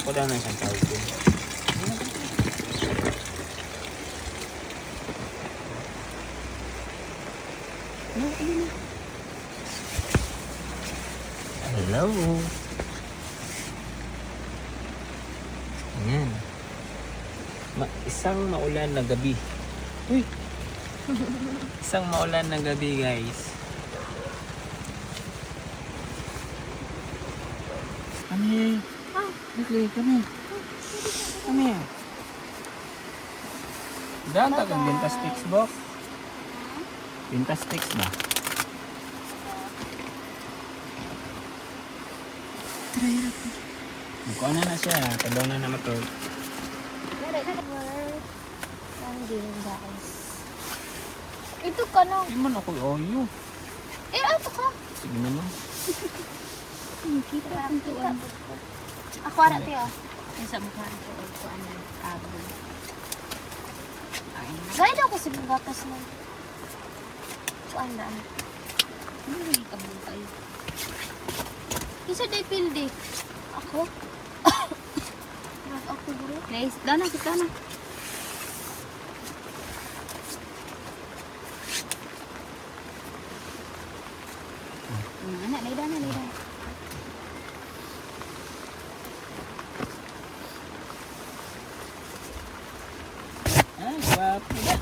Ako daw na isang thousand. Hello. Ayan. Isang maulan na gabi. Uy. Isang maulan na gabi, guys. Kami. Come here. Come here. Daan ka kang Vintastics box. Vintastics ba? Try na po. Magkuha na siya. Tadaw na naman ito. Guys. Ito ka na. Hindi man ako oyo. Ito ka. Sige naman. Kita ang tuwan. Ako harap yun. Sa mukha ko. Ito ang abon. Gaya daw kasi batas na. Kuan na. Ano rin ka mo kayo? Isa day pildi. Ako? Ako bro. Nice. Dana, kita na. Anak, naida. Ah, guwapo na.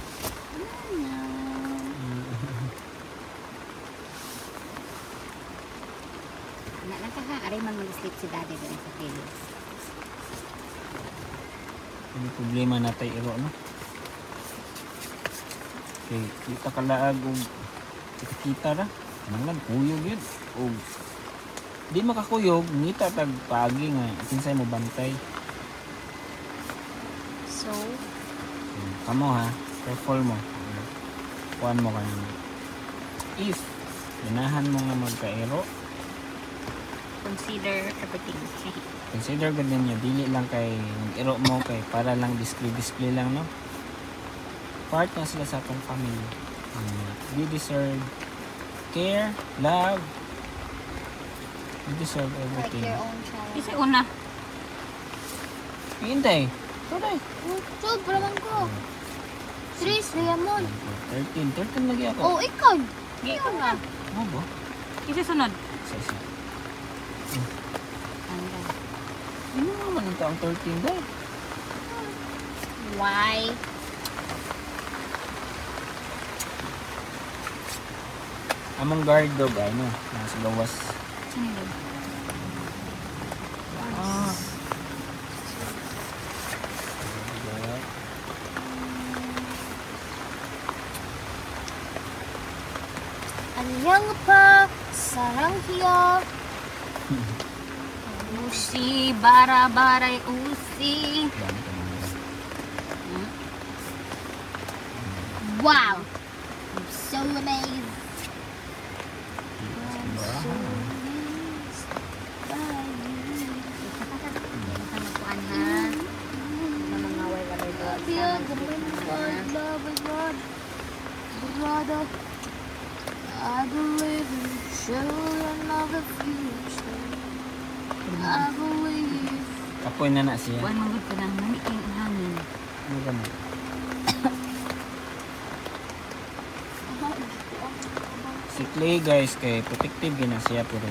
Anak na ka ha, aray man mag-sleep si daddy doon sa Philippines. Hindi problema na tayo iro, no? Okay, kita kalaag o kita ra. Nangag kuyog yun. O di makakuyog, ngita tag pagi nga. Kinsay mo bantay. So, Kamo ha, careful mo. Kuhan mo kanina. If ganahan mo nga magkairo, consider everything. consider gud ninyo dili lang kay iro mo kay para lang display lang, no? Part na sila sa atong family. You deserve care, love. You deserve Like everything. your own child. Isa una. Hintay. Tuloy. Sobra man ko. Tris, Raymond. 13 lagi ako. Oh, ikaw. Ikaw nga. Ano ba? Isa sunod. Isa. Hanggang. Ano naman ito ang 13 dahil? Why? Among guard dog ay no, nasa gawas. Saan yun? Ah. Anyang pa, sarang hiya. Usi, bara-baray, usi. Dami ka naman. Wow. I'm so amazed. Magkuhan ha. Na mga way-walay doon. I believe in children of the future. I believe. Kapoy na siya. Kuhan magod ka ng maniking ang hangin. Ano ganun? Si Clay guys kay protective gina siya pero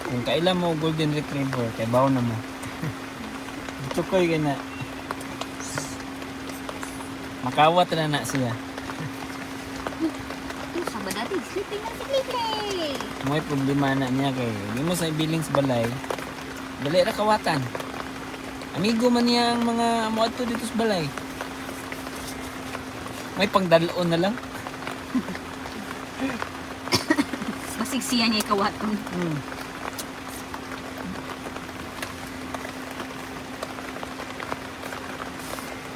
kung kailan mo golden retriever kay bawo na mo. Tukoy gina. Makawat na siya. Sa ba dati? Sleeping na si Clicky. May problema na niya kay hindi mo sa ibilin sa balay. Dali ra kawatan. Amigo man niya ang mga amuadto dito sa balay. May pangdaloon na lang. Basig siya niya ikawaton.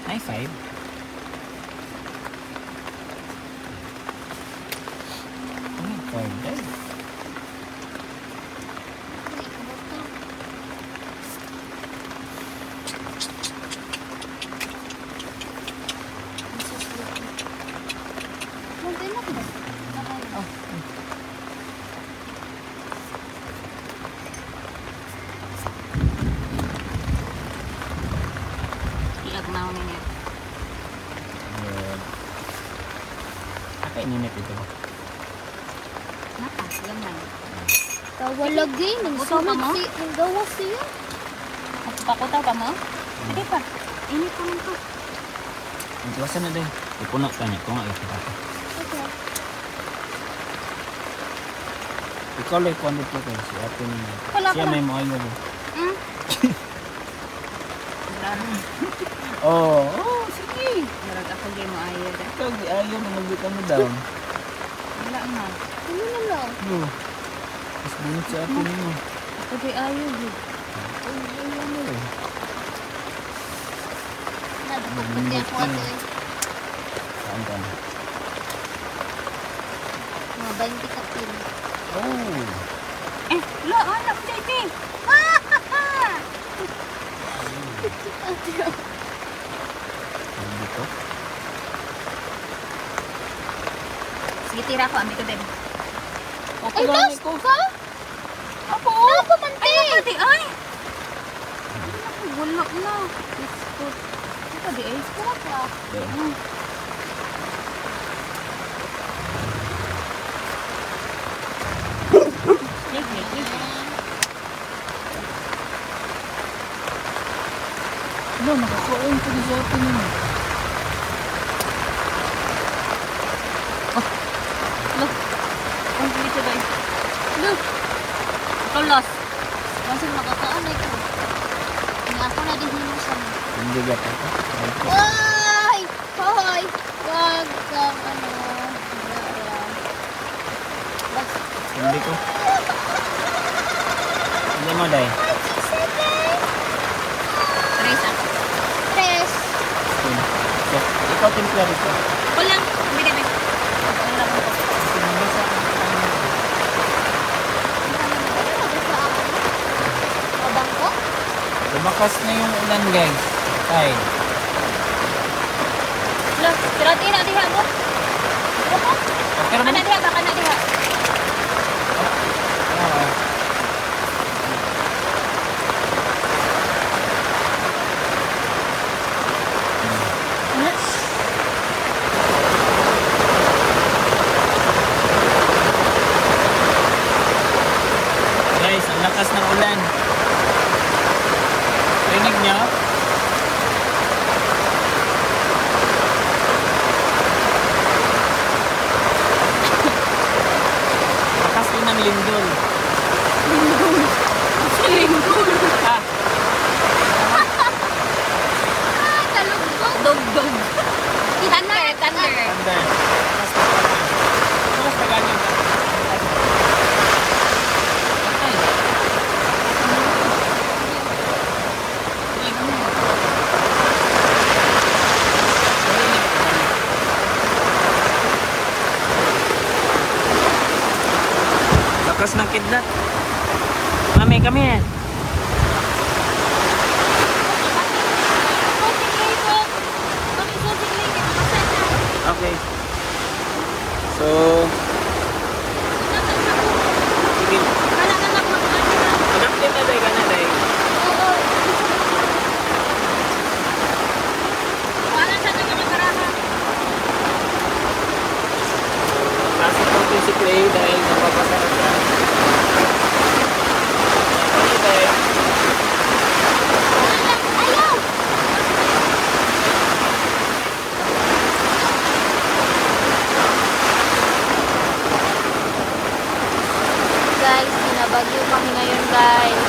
High five. High five day. ininit ito. Napa, laman. Tawa lagi. Nang Butaw ka sunod mo? nang gawas siya. Magpakutaw ka mo? Hindi pa. Init pa man to. Ang tuwasan na din. Ipuno ka niya. Kung nga ito ka. Okay. Ikaw lang kung ano po kayo. Si ate niya. Wala Siya ka may na. mga ayun. Hmm? Wala. Oh, oh, sige. Narag ako gay mo ayaw. Ikaw, ayaw mo nagbita mo down. Wala na. Ano na lang? No. Mas bunot si ate niya. Ako gay ayaw. Gid. Nadapagpagyan ko ato eh. Saan ka na? Mga 20 kapin. Oh. Eh, wala. Anak, baby. Ano dito? Sige, tira ko. Ambil ko din. Ay, lost ka? Ako? Ako man Ay, nakadi. Ay! Ay, wala na. It's good. Nakadi ay. Kuha ka. Hmm. Ano, nakakain ko din sa ate niya. Look. Ang dito guys. Look. Ikaw lost. Kasi makakaanay ko. Nga ako na din hinusan. Hindi ka pa. Ay! Hoy! Wag kang ano. Wala. Basta. Hindi ko. Hindi mo, Day. 3 ako. Tres. So, ikaw timpla dito. Walang. Hindi kami. Wala ko. Sinanda sa akin. Abang ko? Lumakas na yung ulan, guys. Ay. Look. Tira-tira diha mo. Okay naman. Kana diha ba? Kana diha. Ah. Guys, ang lakas ng ulan. Rinig niyo? Lakas din ng lindol. Ah, Dog-dog. Thunder. Thunder. thunder. Lakas ng thunder. Mas tagalog. Okay. Lakas ng kidlat. Mami, kami. Okay. So, sige. Adaptin na tayo ka na tayo. Kasi po si Clay dahil napapasarap siya. Ano tayo? Guys, binabagyo kami ngayon guys.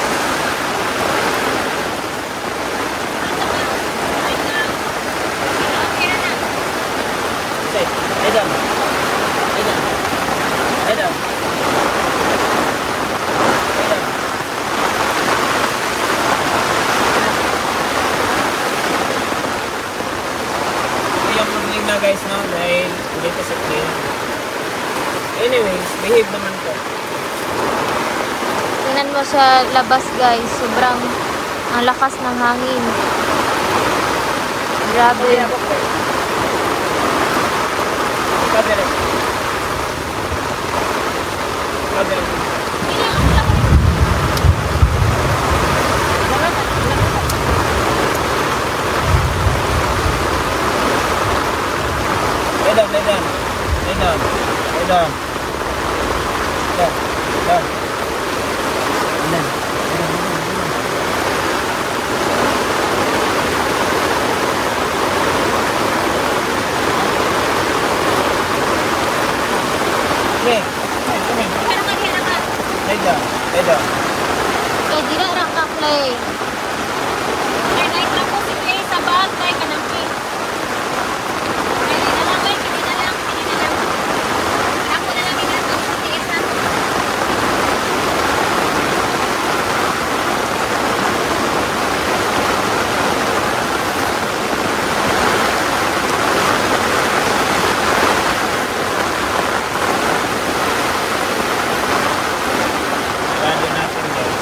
Say, Adam. Adam. Adam. Adam. Ito yung problema guys, no? Dahil dito sa Clay. Anyways, behave naman ko. Tingnan mo sa labas guys, sobrang ang lakas ng hangin. Grabe. Kadere. Kadere. Lay down, lay down. Lay down. Clay. Night lang po si Clay sa bag. Kay kanangki. Kaya na lang, kay. Kini na lang. Ako na lang ginagawa sa tiis na. Sarado natin guys.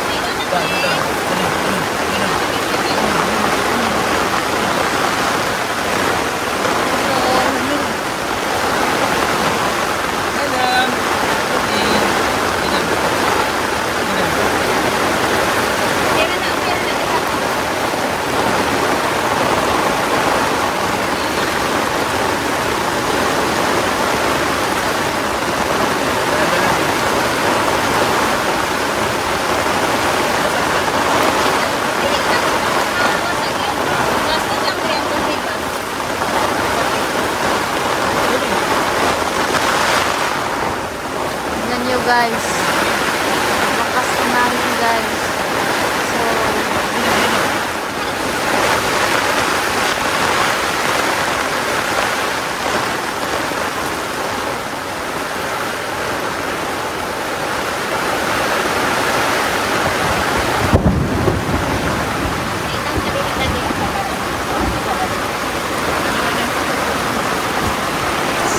Ayun na, Clay. Kaya na, okay na lang. Tingnan nyo guys. Lakas namin guys. So,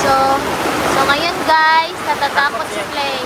so, so ngayon guys, natatakot si Clay.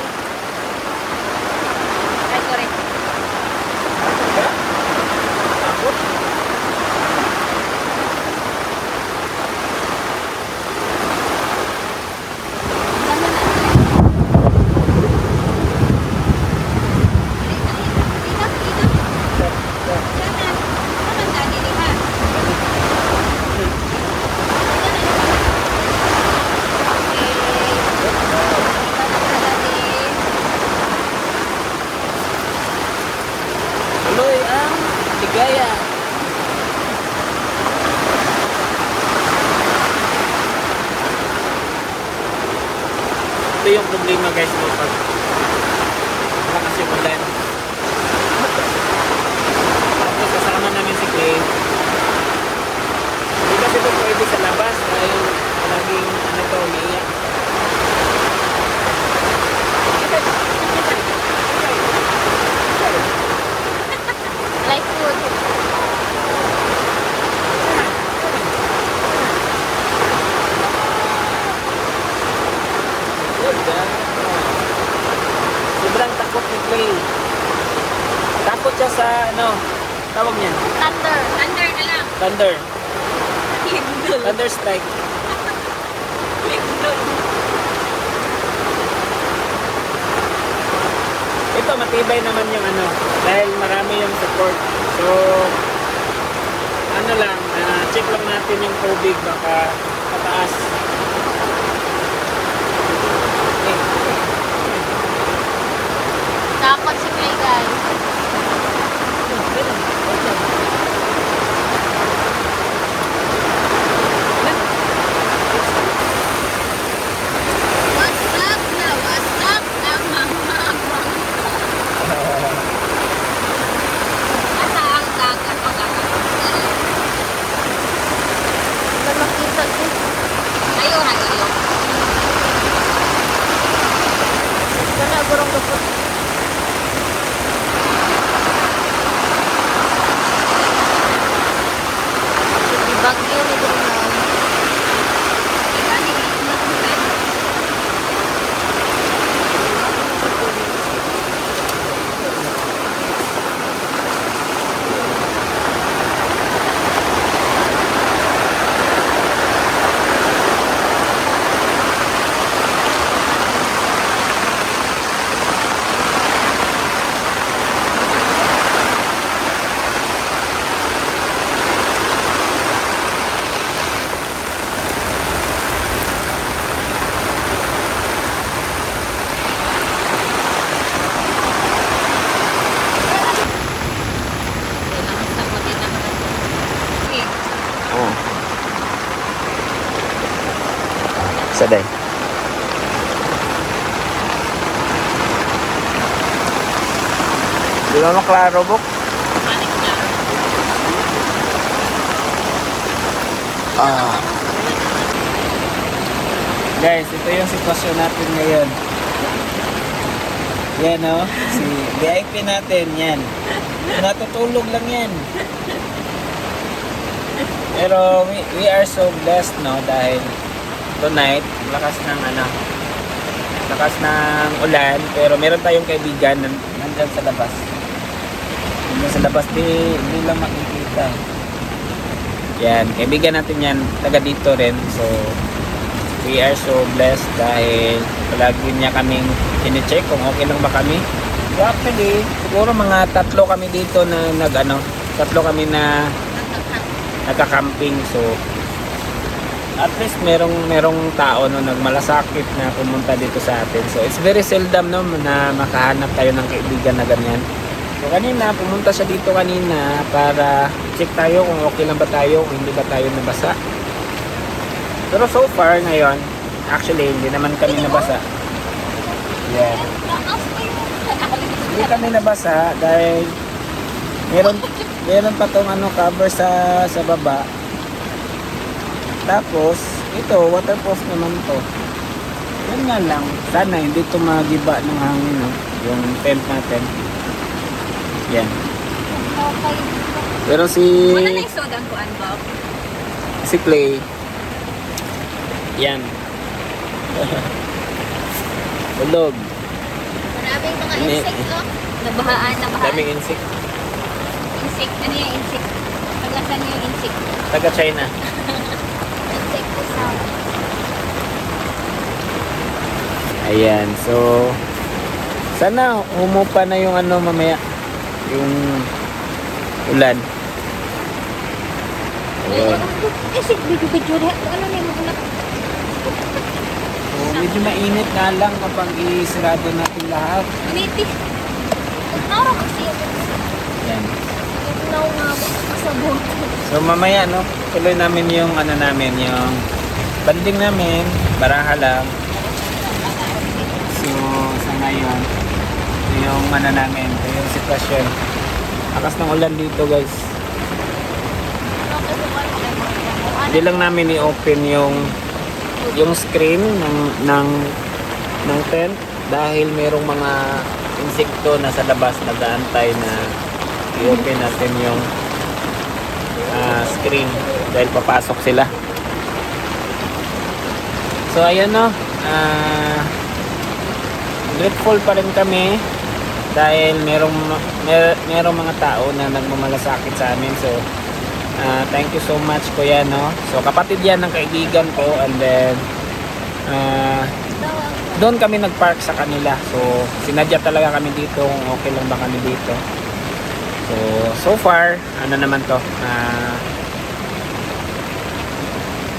Tuloy ang ligaya. Ito yung problema guys mo pag malakas yung ulan. Tapos kasama namin si Clay. Hindi kasi ito pwede sa labas dahil laging ano to, umiiyak. Like food. Sobrang takot ni Clay. Takot siya sa ano, tawag niyan, Thunder. Under na lang. thunder. Lindol. Thunder strike. Lindol. Ito matibay naman yung ano, dahil marami yung support. So, ano lang, check lang natin yung tubig baka pataas. Takot si Clay guys. What's up na? What's up na, mama? Asa ang dagat pagkakasal? Wala makita ko. Ayaw na iyo. Sana gurong gupot. Bagyo ni Bruno. Saday. Di ba maklaro, Bok? Panik na. Ah. Guys, ito yung sitwasyon natin ngayon. Yan o, si VIP natin, yan. Natutulog lang yan. Pero we are so blessed, no, dahil tonight, lakas ng ulan, pero meron tayong kaibigan nandyan sa labas. Nandyan sa labas, di lang makikita. Yan, kaibigan natin yan, taga dito rin. So, we are so blessed dahil palagi niya kaming kine-check kung okay lang ba kami. So, actually, siguro mga 3 kami dito na tatlo kami na nagka-camping. So, at least merong tao no nagmalasakit na pumunta dito sa atin. So, it's very seldom no na makahanap tayo ng kaibigan na ganyan. So, kanina, pumunta siya dito kanina para check tayo kung okay lang ba tayo, kung hindi ba tayo nabasa. Pero so far ngayon, actually, hindi naman kami nabasa. Yeah. Hindi kami nabasa dahil meron pa tong cover sa baba. Tapos, ito, waterproof naman to. Yan nga lang, sana hindi ito magiba ng hangin, no? Yung tent natin. Yan. Pero Wala na yung soda ko, Bob. si Clay, yan. Ulog. Maraming mga Ini- insect, no? Nabahaan. Daming insect. Insect. Ano yung insect? Paglasan niyo yung insect. Taga China. Insect ko sound. Ayan, so sana humupa na yung mamaya yung ulan. Ayan. Insect, video rin. Ano na yung mga So medyo mainit nga lang kapag isarado natin lahat. Native. Naro kasi yun. Ayan. Now nga kasabot. So mamaya tuloy namin yung yung banding namin, baraha lang. So sa ngayon, ito yung namin, ito yung sitwasyon. Lakas ng ulan dito, guys. Hindi lang namin i-open yung screen ng tent dahil merong mga insekto na sa labas nag-aantay na i-open natin yung screen dahil papasok sila. So ayan grateful pa rin kami dahil merong mga tao na nagmamalasakit sa amin. So thank you so much kuya, no. So kapatid yan ng kaibigan ko, and then doon kami nagpark sa kanila. So sinadya talaga kami dito kung okay lang ba kami dito. So far naman to,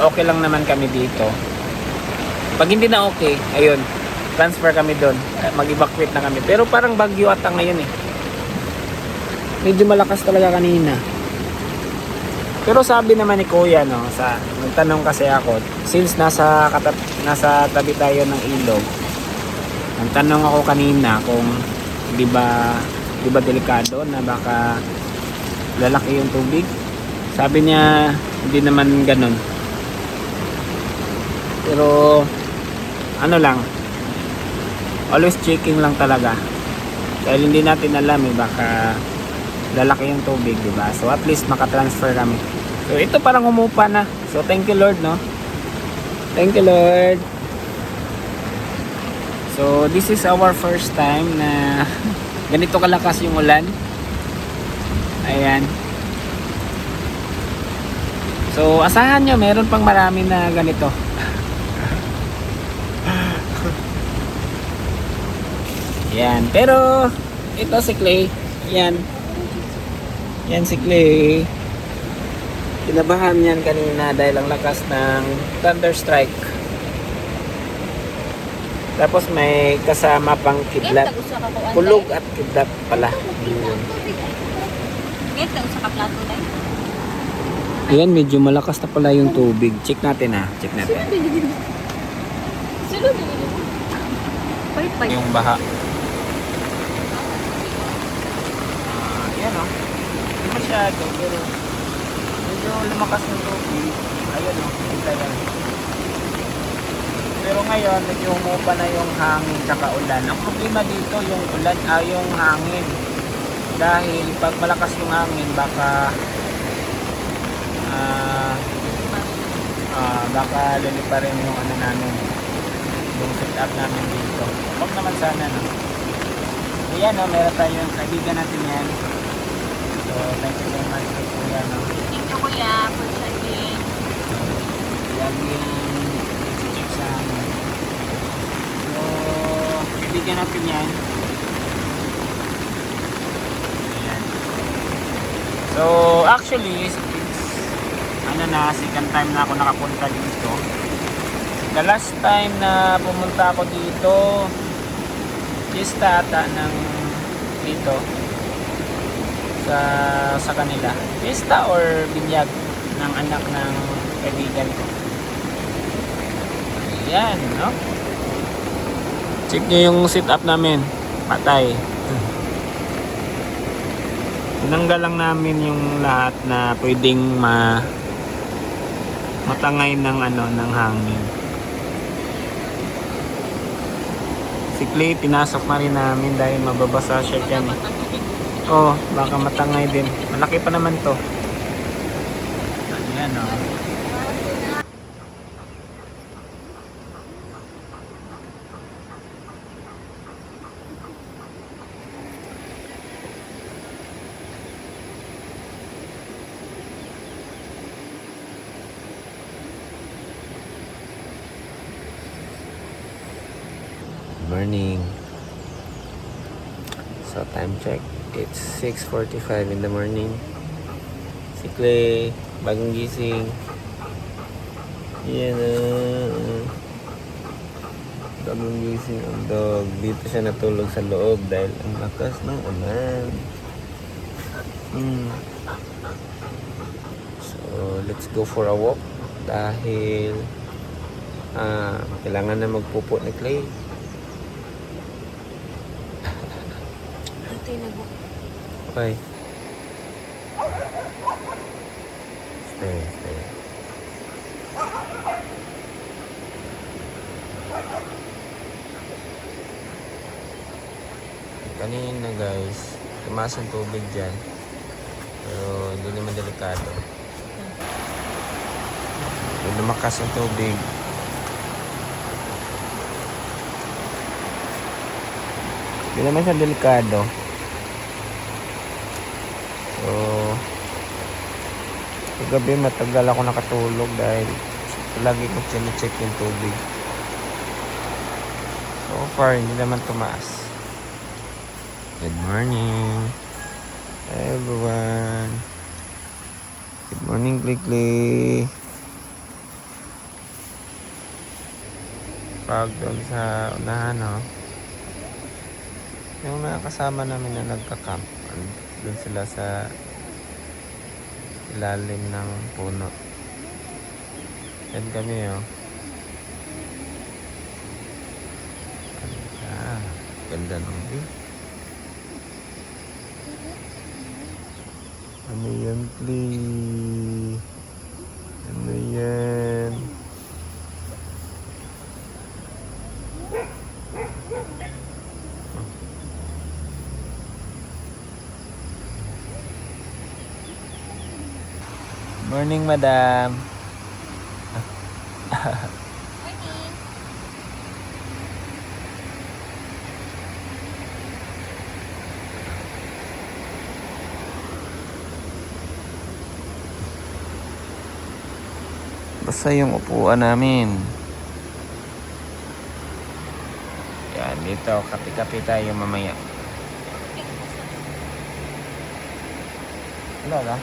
okay lang naman kami dito. Pag hindi na okay, ayun, transfer kami doon, mag-evacuate na kami. Pero parang bagyo ata ngayon medyo malakas talaga kanina. Pero sabi naman ni kuya, nagtanong kasi ako, since nasa tabi tayo ng ilog, nagtanong ako kanina kung di ba delikado na baka lalaki yung tubig. Sabi niya hindi naman ganun, pero lang, always checking lang talaga dahil hindi natin alam baka lalaki yung tubig, diba? So at least makatransfer kami. So ito parang umupa na. So thank you Lord, no? Thank you Lord. So this is our first time na ganito kalakas yung ulan. Ayan. So asahan nyo, meron pang marami na ganito. Yan. Pero ito si Clay. Yan. Yan si Clay. Kinabahan yan kanina dahil ang lakas ng thunder strike. Tapos may kasama pang kidlat. Kulog at kidlat pala. Ngayon, usa ka plato na Ayan, medyo malakas na pala yung tubig. Check natin Check natin. Yung baha. masyado, pero medyo lumakas yung tubig. Ayun o, kita yan. Pero ngayon, medyo humupa na yung hangin tsaka ulan. Ang problema dito, yung ulan, yung hangin. Dahil pag malakas yung hangin, baka lilipa rin yung ano namin, yung setup namin dito. Huwag naman sana, no? Ayan, no, meron tayong kaibigan natin yan. So, thank you very much po yan, no? Thank you, kuya, for checking. Lagi yung check sa amin. So, kaibigan natin yan. Ayan. So, actually, it's second time na ako nakapunta dito. The last time na pumunta ako dito, pista ata ng dito sa kanila. Pista or binyag ng anak ng kaibigan ko. Ayan, no? Check nyo yung sit-up namin. Patay. Tinanggal lang namin yung lahat na pwedeng matangay ng ng hangin. Si Clay, pinasok na rin namin dahil mababasa siya dyan. Oh, baka matangay din. Malaki pa naman to. Ayan, oh. Morning. So time check, it's 6:45 in the morning. Si Clay, bagong gising. Yan bagong gising ang dog. Dito siya natulog sa loob dahil ang lakas ng ulan. So let's go for a walk dahil kailangan na magpupo ni Clay. Okay. Stay. Kanina guys, tumaas ang tubig dyan. Pero hindi naman delikado. Lumakas ang tubig. Hindi naman siya delikado. So, kagabi matagal ako nakatulog dahil lagi ko check yung tubig. So far, hindi naman tumaas. Good morning, everyone. Good morning, Klikli. Pag doon sa unahan, no? Yung mga kasama namin na nagka-camp, doon sila sa ilalim ng puno. Yan kami, oh. Ganda ng view. Ano yan, please? Ano yan? Morning, madam. Basta yung upuan namin. Yan, dito. Kapi-kapi tayo mamaya. Wala na.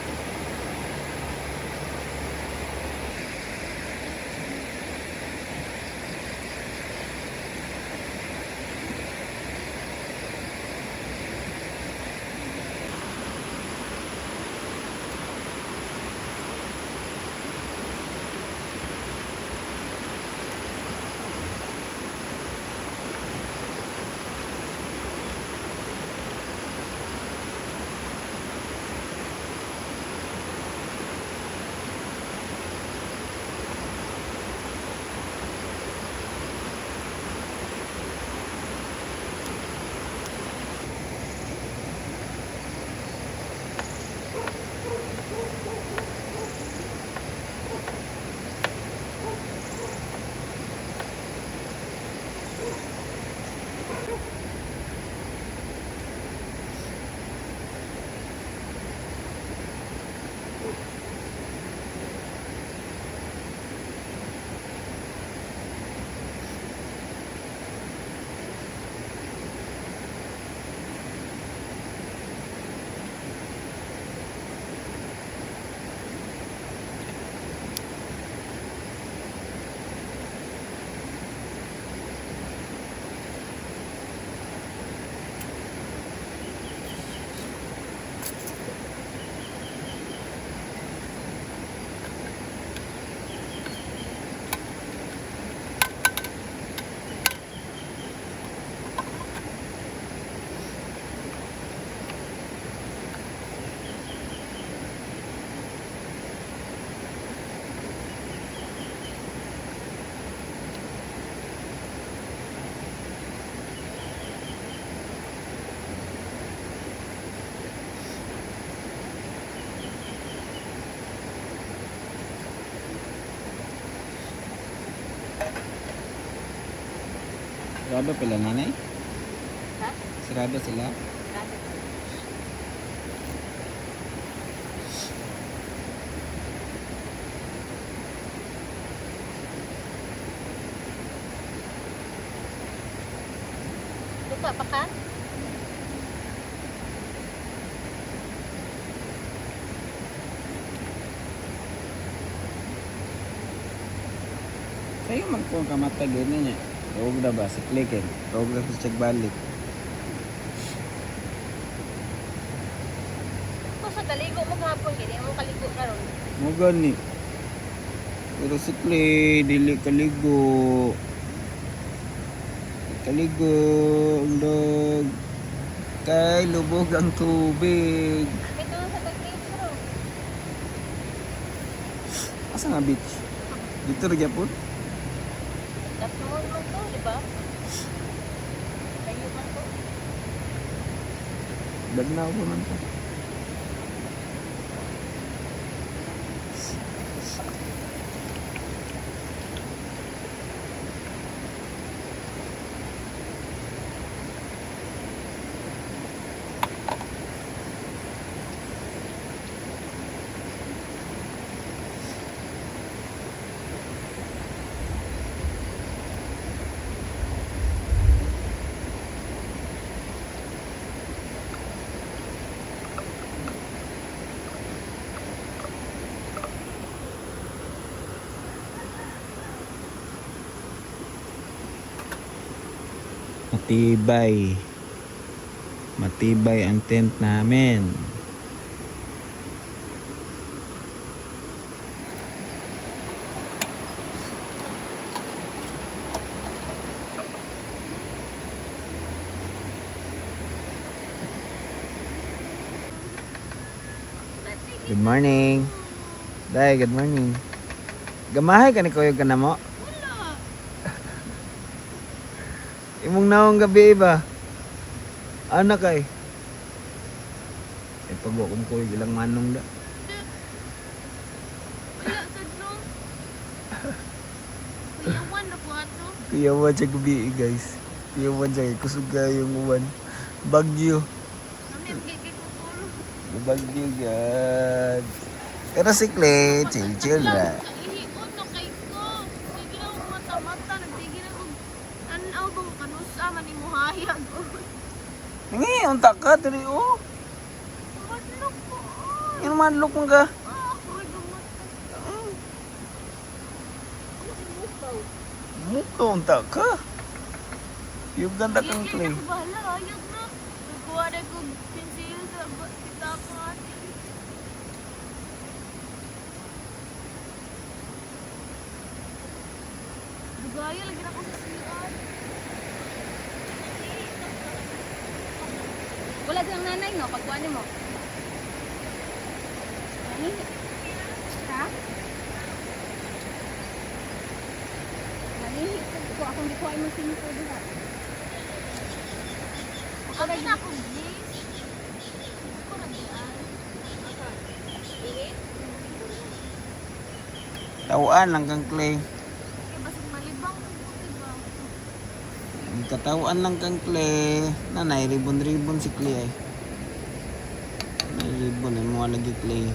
Sarado pala nanay? Ha? Sarado sila? Grabe. Lupa pa ka? Sa'yo magkuhan ka matag yun niya. Huwag na ba? Si Klikin. Huwag na sa balik. Kung sa kaligo mo kahapon, hindi mo kaligo na ron. Mo gani. Pero si Clay, dili kaligo. Kaligo, ang dog. Kay lubog ang tubig. Ito sa tag-beach ron. Asa nga beach? Dito rin po? Tapos mo naman to, di ba? Kayo man to. Dagnaw po man po. Matibay. Matibay ang tent namin. Good morning. Day, good morning. Gamahay ka ni Kuya ka na mo? Imong naong gabi ba? Anak kay. Eh pag ko ko ilang manong da. Wala sa dong. Kuyawan na po ato. Kuyawan siya gabi guys. Kuyawan siya kusuga yung uwan. Bagyo. Ano yung gigit ko tulo? Bagyo God. Pero si Clay, chill na. Ihiot na kay ko. Sige na ako mata-mata. Nagtigil ako. Tanaw bang kanusa man ni muhayag. Ngi, unta ka diri oh. Madlok ko. Yung madlok mo ka. Ako'y gumata. Ano si Mukaw? Mukha unta ka. Yung ganda kang Clay. Ako bahala. Ayag na. Nagkuha na ko pinsil sa kita ko ate. Dugaya lagi na ako sa siyan. Wala silang nanay, no? Pagkuhanin mo. Ani? Ha? Manihi ko. Akong gikuhain mo sinto diha. Ako na ako, please. Ako na diyan. Tawaan lang kang Clay. Kaya basig malibang ko, diba? Katawan lang kang Clay. Nanay, ribon-ribon si Clay ay. May ribon ay mga lagi Clay.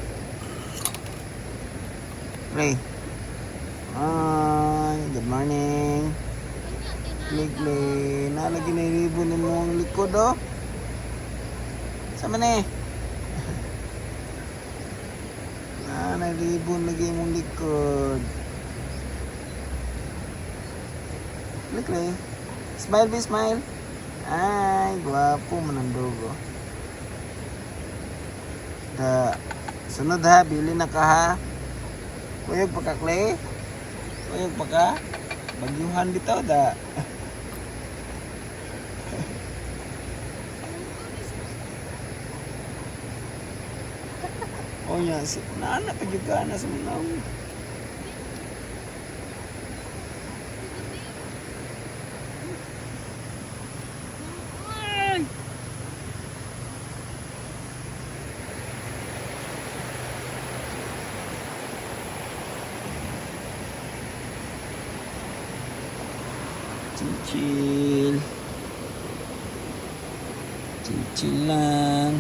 Clay. Hi, good morning. Clay, Clay. Nalagi na yung ribon ng mga likod oh. Sama na eh. Nanay, ribon lagi mong likod. Clay, Clay. Smile, be smile. Ay, gwapo man ang dugo. Da, sunod ha, bili na ka ha. Kuyog pa ka, Clay. Kuyog pa ka. Bagyuhan bitaw da. Oh ya, si nana pagyugana sa mga. Chill. Chill lang.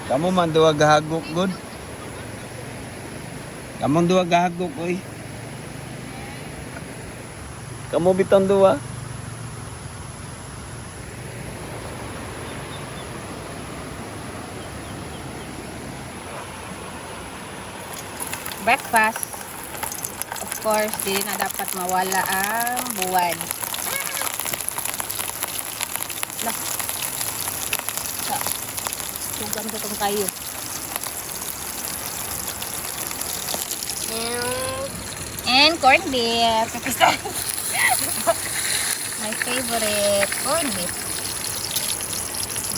Kamu man duwa gahagok good. Kamong duwa gahagok oy. Kamu bitong duwa. Breakfast. Of course, di na dapat mawala ang buwan. Lah. Tugan ko tong kayo. And corned beef. My favorite corned beef.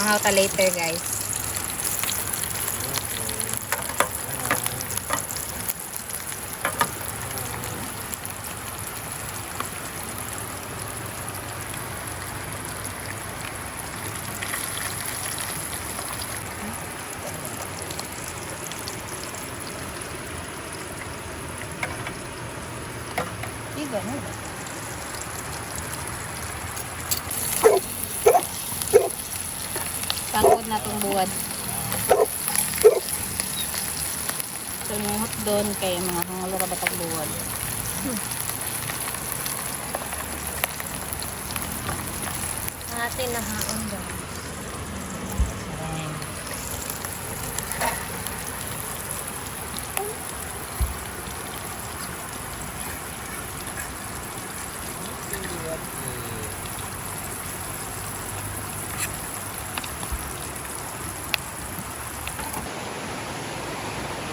Mahaw ta later, guys. Ganun. Tangkod na itong buwad. Tumuhot doon kay mga kangulo ka batang buwad. Atin na haon daw.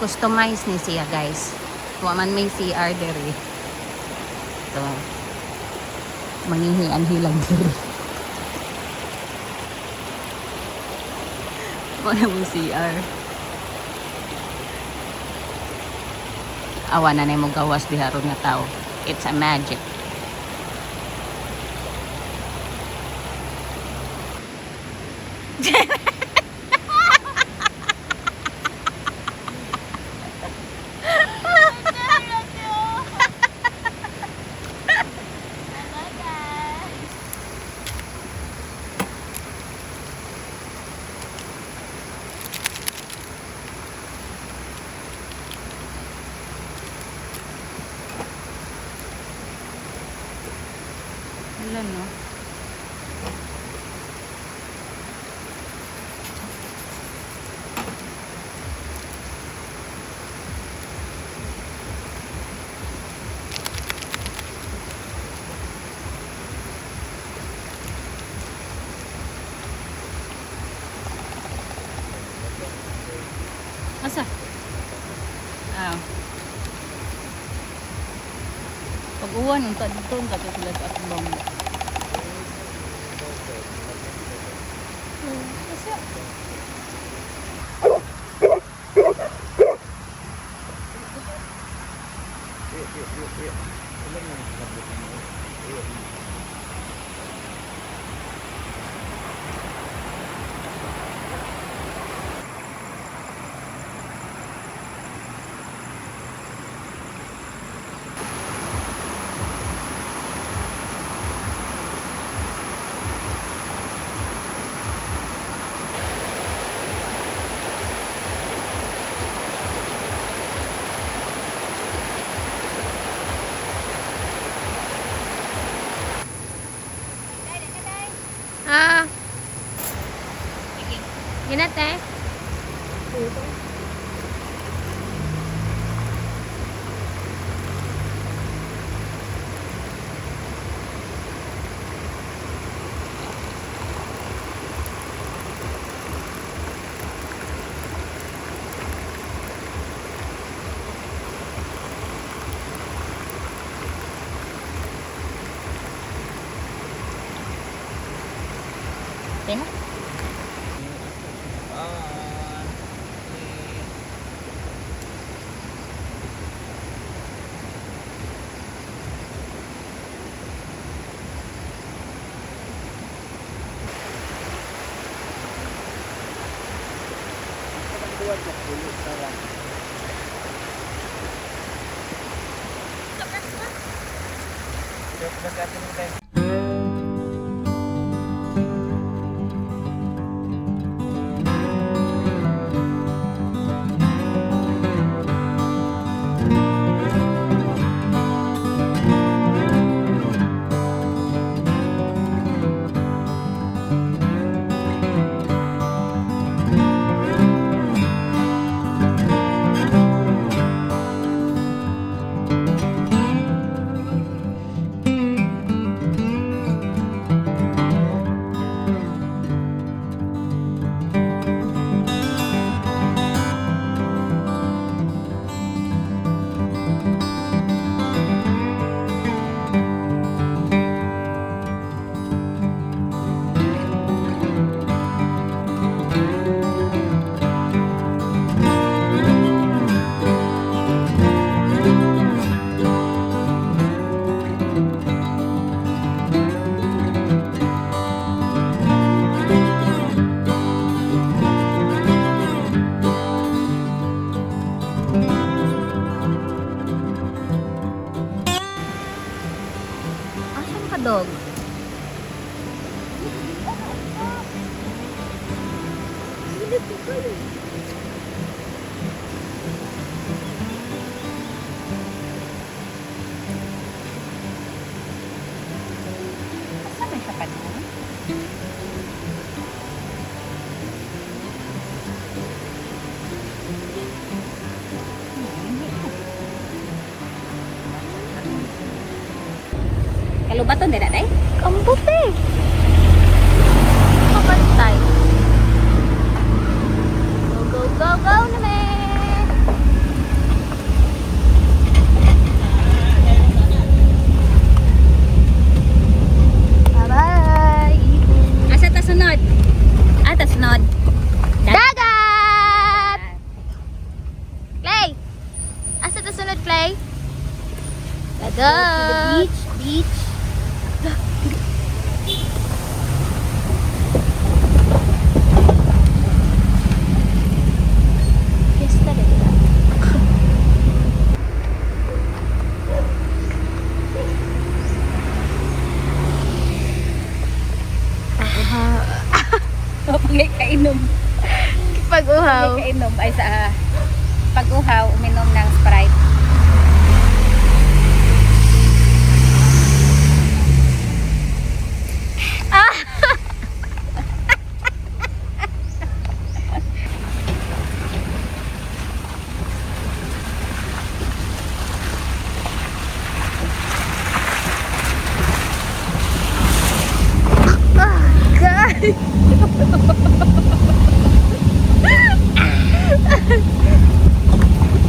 Customize ni siya, guys. Wa man may CR diri. So, mangihian hilang diri. Wala mo CR. Awa na mo gawas di haron nga tao. It's a magic. Wala, no? Asa? Ah. Pag-uwan, ang dito, ang katulad at long. Ah. Ginate. Okay na? Joke ba sa atin mo tayo? Asan ka, dog? Asan na siya pa nun? Kalubaton din na, day? Kambuti. Kapantay. Go, go, go, go naman. Bye-bye. Asa ta sunod? Ah, ta sunod. Dagat! Clay! Asa ta sunod, Clay? Dagat! Beach. Yes, talaga. Pagay kainom. Pag-uhaw. Pagay kainom ay sa pag-uhaw, uminom ng Sprite.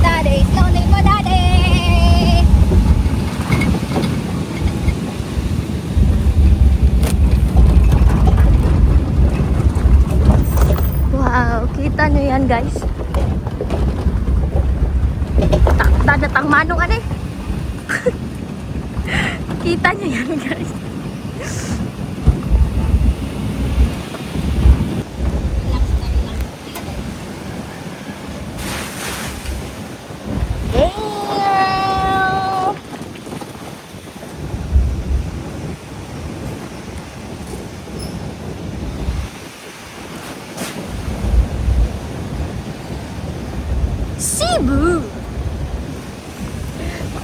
Daddy, slowly mo, Daddy! Wow, kita nyo yan, guys. Dadatang manong ano eh. Kita nyo yan, guys. Damn! Cebu!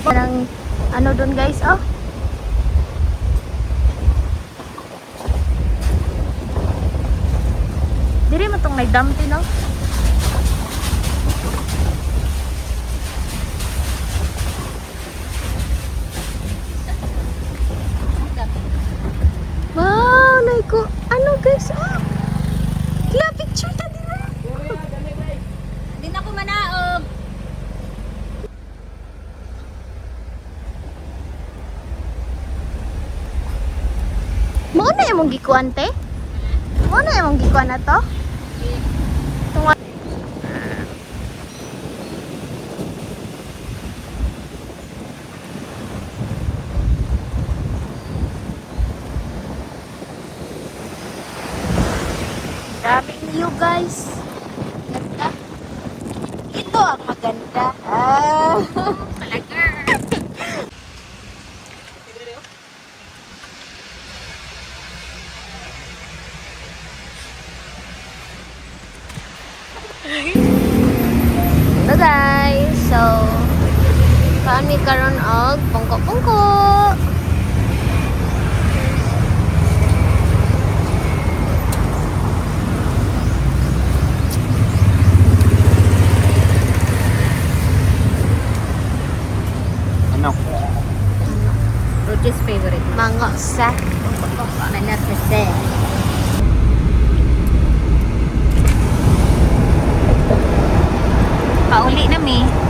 Parang ano dun, guys, oh. Diri mo tong may dumpy, no? Wow, naiko. Ano, guys, oh. Kaya picture ta dira. Di na ko manaog. Mao na imong gikuan, te? Mao na imong gikuan na to? Daming view, guys. Ganda. Ito ang maganda. Ah. Kuan mi karon og pungko-pungko. Ano? Roger's favorite. Mango sa. Manat kasi. Pauli na mi.